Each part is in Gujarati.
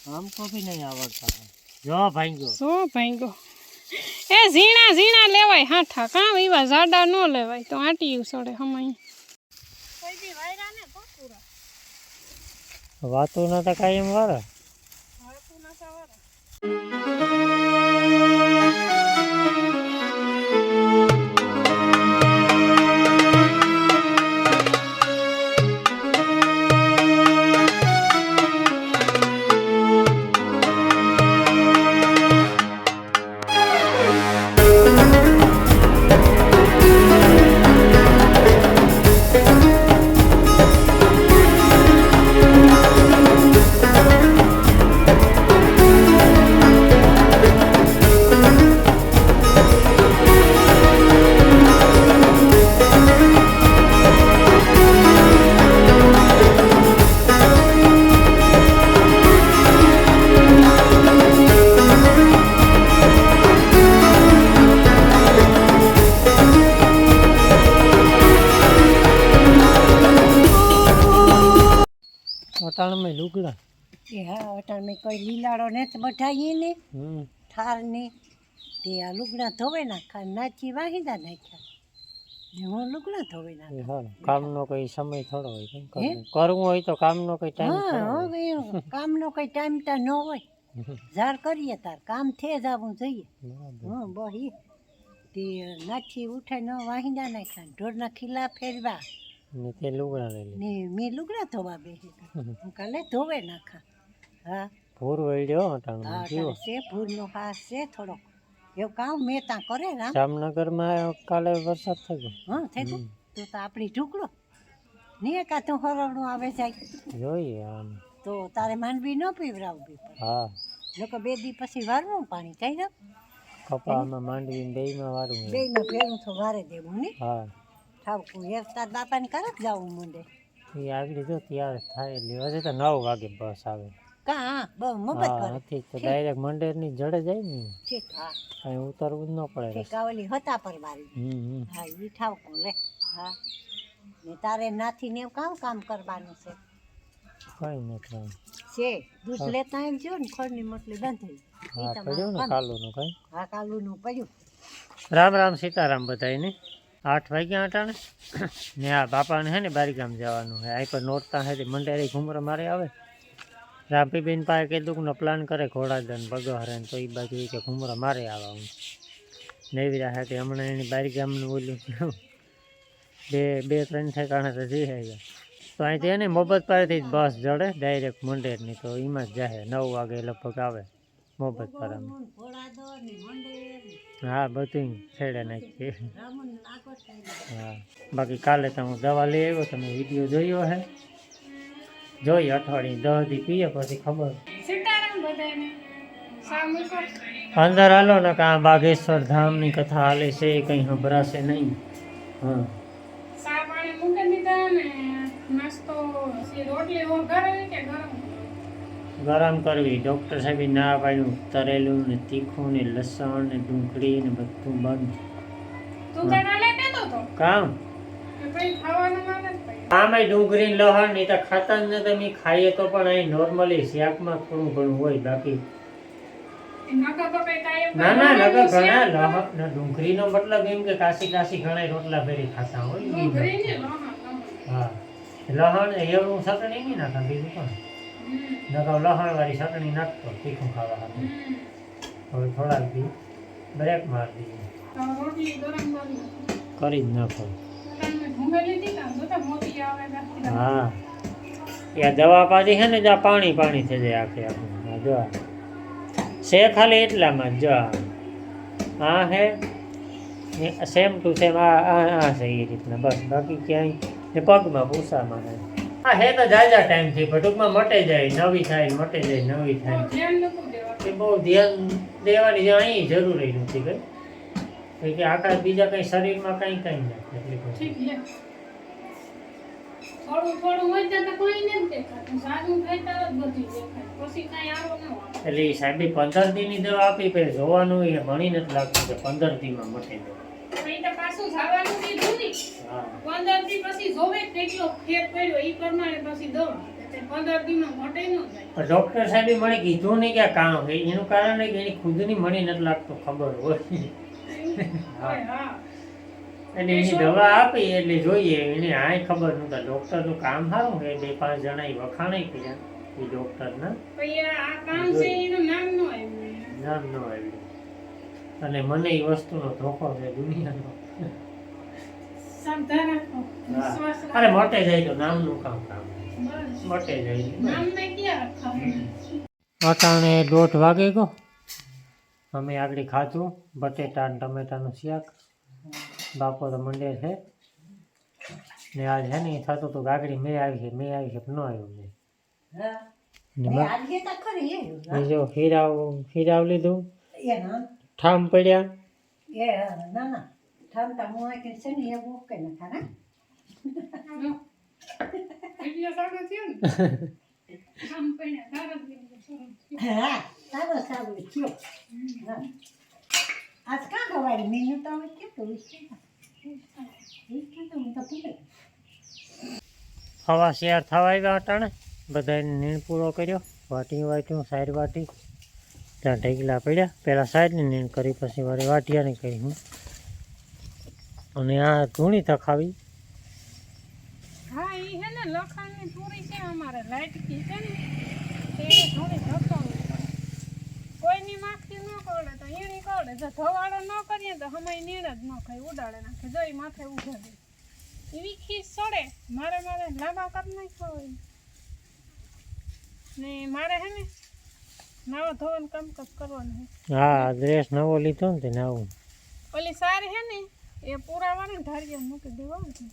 हमको भी नहीं आवड़ता है जो भांगो सो भांगो ए ઝીણા ઝીણા લેવાય હાઠા કામ એવા જાડા ન લેવાય તો આટીયું સડે હમાઈ કોઈ બી વાયરા ને પકુરા વાતો ના તા કાયમ વારા વાતો ના તા વારા अटाण में लुगड़ा એ હા અટાણમાં કોઈ લીલાડો ને તો બઠાઈએ ને ઠાર ને તે આ લુગડા ધોવે નાખા નાચી વાહીદા નાખ્યા ને હું લુગડા ધોવે નાખા हाँ काम नो कोई समय थोड़ो होय करવું હોય તો કામ નો કોઈ ટાઈમ હા હવે કામનો કોઈ ટાઈમ તા ન હોય ઝાર કરીએ તાર કામ થે જાવું જોઈએ હા બહી તે નાચી ઉઠે ન વાહીદા નાખ્યા ઢોરના ખીલા ફેરવા ને તે લુગડા લઈ લે ને મેં લુગડા ધોવા બેસી હું કાલે ધોવે નાખા હા ભૂર વળ્યો અટાણ હા જીવો છે ભૂરનો હાસ છે થોડો એવું કામ મેં ત્યાં કરે રામ જામનગર માં કાલે વરસાદ થઈ ગયો હા થઈ ગયું તું તો આપણી ઢુકડો ને કાતું હરવડું આવે જાય જોઈએ આમ તો તારે માંડવી ન પીવરાવવી પડે હા લોકો 2 દી પછી વારવું પાણી થઈ જાવ કપામાં માંડવી બે માં વારું હે. બેયમાં ભેગું તો વારે દેવું ને હા ઠાવકું એક તાર બાપાને કરક જવું મંડે એ આગળ જો તૈયાર થાય એટલે હજી તો 9 વાગે બસ આવે કા હા બહુ મફત હા કરે નથી તો ડાયરેક્ટ મંડેર ની જડે જાય ને ઠીક હા કઈ ઉતરવું જ ન પડે ઠીક આ ઓલી હતા પર વારી હા ઈ ઠાવકું લે હા ને તારે નાથી ને એવું કામ કરવાનું છે કઈ નથી છે દૂધ લેતા આવજો ને ખોરની મોટલી બાંધી હા પડ્યું ને કાલું નું કઈ હા કાલુનું પડ્યું રામ રામ સીતારામ બધાને 8 વાગ્યા અટાણે ને આ બાપાને હે ને બારીગામ જવાનું હે આ પર નોરતા હે મંડેરી ઘુમરા મારે આવે રાપીબેન પાસે કીધું કે પ્લાન કરે ઘોડાદન બગહરે તો એ બાજુ કે ઘુમરા મારે આવવા હું નેવી રહ્યા કે હમણાં એની બારીગામનું ઓલું બે ત્રણ ઠેકાણે તો જઈ આવ્યા તો અહીંથી એને મોબત પાસેથી જ બસ જડે ડાયરેક્ટ મંડેરની તો એમાં જ જાય 9 વાગે લગભગ આવે મોબત પારામાં હા બધું છેડે નાખીએ હા બાકી કાલે તો હું દવા લઈ આવ્યો તમે વિડીયો જોયો હે જોઈ અઠવાડિયે 10 દી પીએ પછી ખબર સીતારામ બધાને સામુ કો અંદર હાલો ને કાં બાગેશ્વર ધામની કથા હાલે છે કંઈ સંભળાશે નહીં હા સા પાણી મૂકી દીધા ને નાસ્તો રોટલી વઘારવી કે ગરમ કરવી ડૉક્ટર સાહેબે ના પાડ્યું તરેલું ને તીખું ને લસણ ને ડુંગળી ને બધું બંધ તું તણા લે દેતો તો કામ કે ભાઈ ખાવાનું માંગે જ ભાઈ આમાંય ડુંગળી ને લસણ ની તો ખાતા જ નથી અમે ખાઈએ તો પણ અહીં નોર્મલી શાકમાં થોડું ઘણું હોય બાકી નકા તો કઈ કાયમ ના ના લગા ઘણા લસણ ને ડુંગળીનો મતલબ એમ કે કાશી ઘણા રોટલા ભેરી ખાતા હોય ડુંગળી ને હા લસણ એવું ચટણી નહીં નાખા બીજું પણ નગાવ લસણ વાળી ચટણી નાખતો તીખું ખાવા હાથે હવે થોડાક દી બ્રેક માર દઈએ રોટલી ગરમ કરી જ નાખો તમે ભૂંગે લીધી કામ તો મોતી આવે બાકી હા એ દવા પાછી છે ને જ્યાં પાણી થઈ જાય આખે આખું હા જો છે ખાલી એટલામાં જ જો આ હે સેમ ટુ સેમ આ છે એ રીતના બસ બાકી ક્યાંય ને પગમાં પૂસામાં હે હા હે તો જાજા ટાઈમથી પણ ટૂંકમાં મટે જાય નવી થાય મટે જાય નવી થાય ધ્યાન નતું દેવા એ બહુ ધ્યાન દેવાની અહીં જરૂરી નથી કઈ કે આખા બીજા કઈ શરીરમાં કઈ નથી એટલી ઠીક લે થોડું હોય તો કોઈ નથી દેખાતું સાદું ખાઈ તરત બધી દેખાય પછી કાંઈ આવો ન આવે એટલે એ સાહેબે 15 દીની દવા આપી પછી જોવાનું એ ભણી નથી લાગતું કે 15 દીમાં મટી જાય પછી તો પાછું જવાનું કીધું નહીં 15 દી પછી જોવે કેટલો ફેર પડ્યો એ પ્રમાણે પછી દવા 15 દિનો મોટે ન જાય. પણ ડોક્ટર સાહેબે મને કીધું નહીં કે આ કામ છે એનું કારણ છે કે એની ખુદની મને નથી લાગતું ખબર હોય હા હા એટલે એની દવા આપી એટલે જોઈએ એને આય ખબર નહોતા ડોક્ટરનું કામ સારું છે 2-5 જણા વખાણાઈ કર્યા એ ડોક્ટરના પછી આ કામ છે એનું નામ ન આવ્યું. નામ ન આવ્યું અને મને એ વસ્તુનો ધોકો છે દુનિયાનો સાવધાન રાખો. વિશ્વાસ રાખો. અરે મોટે જાય તો નામનું કામ બસ. મોટે જાય નામ ને ક્યાં રખાવું? અટાણે 1:30 વાગે ગયો અમે આગળ ખાધું બટેટા અને ટમેટાનું શાક બાપો તો મંડે છે ને આજ છે ને એ થતું હતું ગાગડી મેં આવી છે ન આવ્યું મેં હા ને એ આજે તો ખરી એ બીજો હીરાવ લીધું એ ના ઠામ પડ્યા એ ના ના ઠામતા હું આ કે છે ને એવું કે ન થાને વિડિયો સારો થયો ને. કામ પડ્યા તારા જ વિડિયો સારો થયો. હા સારું થયો હા આજ કાં ગવાય મેનુ તો હવે કેટલું વિશ્વાસ તો હું તો પૂછે હવા શેર થવા આવ્યા અટાણે બધાને નીણ પૂરો કર્યો વાટ્યું સાઈડ વાટી ત્યાં ઢેગલા પડ્યા પહેલાં સાઈડની નીણ કરી પછી વાળી વાટિયાની કરી હું અને આ ધૂણી તખાવી હા એ હે ને લખાણની પૂરી છે અમારે લાઈટ કી છે ને તે થોડી ધક્કાવી પડે. કોઈની માખી ન કોડે તો એની કોડે જો ધવાડો ન કરીએ તો હમાય નીણ જ ન ખાઈ ઉડાડે નાખે જો ઈ માથે ઉભા દે એવી ખીસ ચડે મારે લાંબા કરી નાખ્યો હોય ને મારે હે ને નાવા ધોવાનું કામકાજ કરવાનું હે. હા ડ્રેસ નવો લીધો ને તે નવું ઓલી સારી હે ને એ પૂરા વાળે ઢાળિયા મૂકી દેવાનું છે.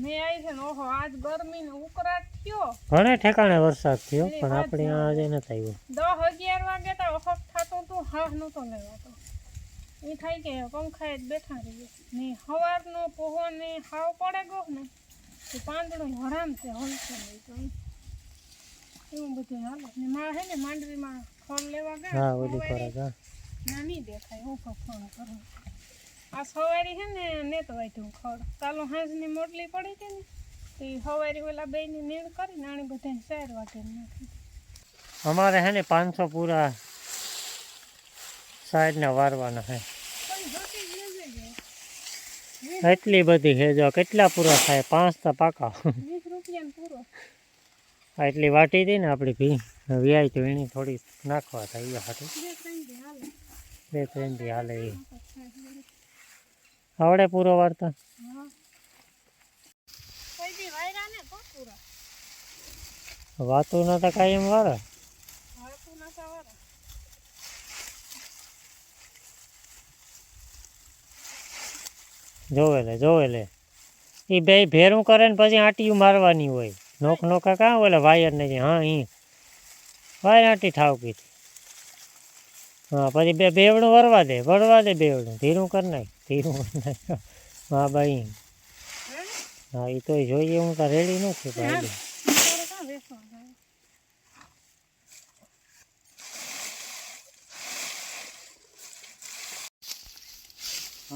મેં આવી છે ને ઓહો આજ ગરમી ને ઉકળાટ થયો ઘણે ઠેકાણે વરસાદ થયો પણ આપણે આજે નથી આવ્યો 10-11 વાગે તો ઓહો થતું તું હાથ નહોતો લેવાતો એ થાય કે પંખાએ જ બેઠા રહીએ ને સવારનો પહોળો ને હાવ પડે ગયો ને તો પાંદડું હરામ છે હલશે નહીં તો એવું બધું હાલે ને માં હે ને માંડવીમાં ફળ લેવા ગયા હા ઓલી ખોરાક હા નાની દેખાય ઓખો ફોન કરો આ સવારી હે ને નેત વાટ્યું ખડ ચાલો હાંસની મોટલી પડી હતી ને તો એ સવારી ઓલા બેની નીણ કરી નાની બધાને 4 વાટે નાખી. અમારે હે ને 500 પૂરા સાઈડના વારવાના હે એટલી બધી છે જો કેટલા પૂરા થાય 5 તો પાકા 20 રૂપિયાનો પૂરો. આ એટલી વાટી હતી ને આપણી ભી વ્યાય તો એની થોડી નાખવા થાય હાટું 2-3 દી હાલે એ આવડે પૂરો વાર્તા હા કોઈ દી વાયરા ને તો પૂરા વાતો ના તો કાયમ વાળા હાળતું ના સવારે જોવે લે એ બે ભેરું કરે ને પછી આંટીયું મારવાની હોય નોકા કાં ઓલા વાયર ને હા ઈ વાયર આંટી ઠાવકી હા પછી બેવડું વળવા દે બેવડું ધીરું કરી નાખ હા ભાઈ હા એ તો જોઈએ હું તો રેડી નથી ભાઈ તારે કાં વેચવા જાય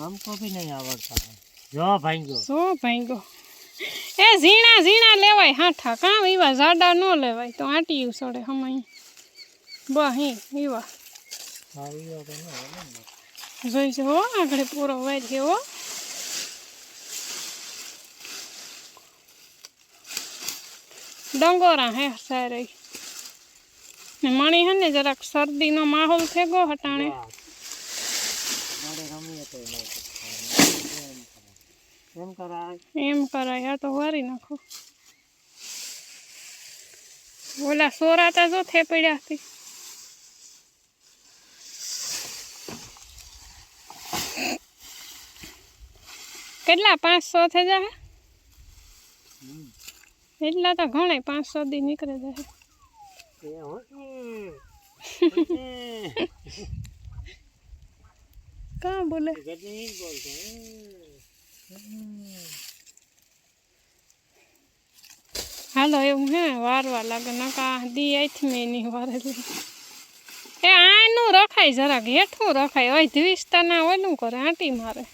આમ તો બી નહીં આવડતા જો ભાઈ શું ભાંગો એ ઝીણા લેવાય હાઠા કાં એવા જાડા ન લેવાય તો આંટી સડે હમાઈ બહી એવા જોઈ છે હો આગળ પૂરો વાય છે હો ડંગોરા હે સારે ને મણી હે ને જરાક શરદીનો માહોલ થઈ ગયો હટાણે એમ કરાય આ તો વારી નાખો ઓલા સોરાતા જો થેપડ્યા હતી કેટલા 500 થઈ જાય એટલા તો ઘણા 500 દી નીકળે જાય કાં બોલે હાલો એવું હે વારવા લાગે નકા દી આથી મેં નહીં વારેલી એ આનું રખાય જરાક હેઠું રખાય હોય ધ્વિસ્તા ના ઓલું કરે આંટી મારે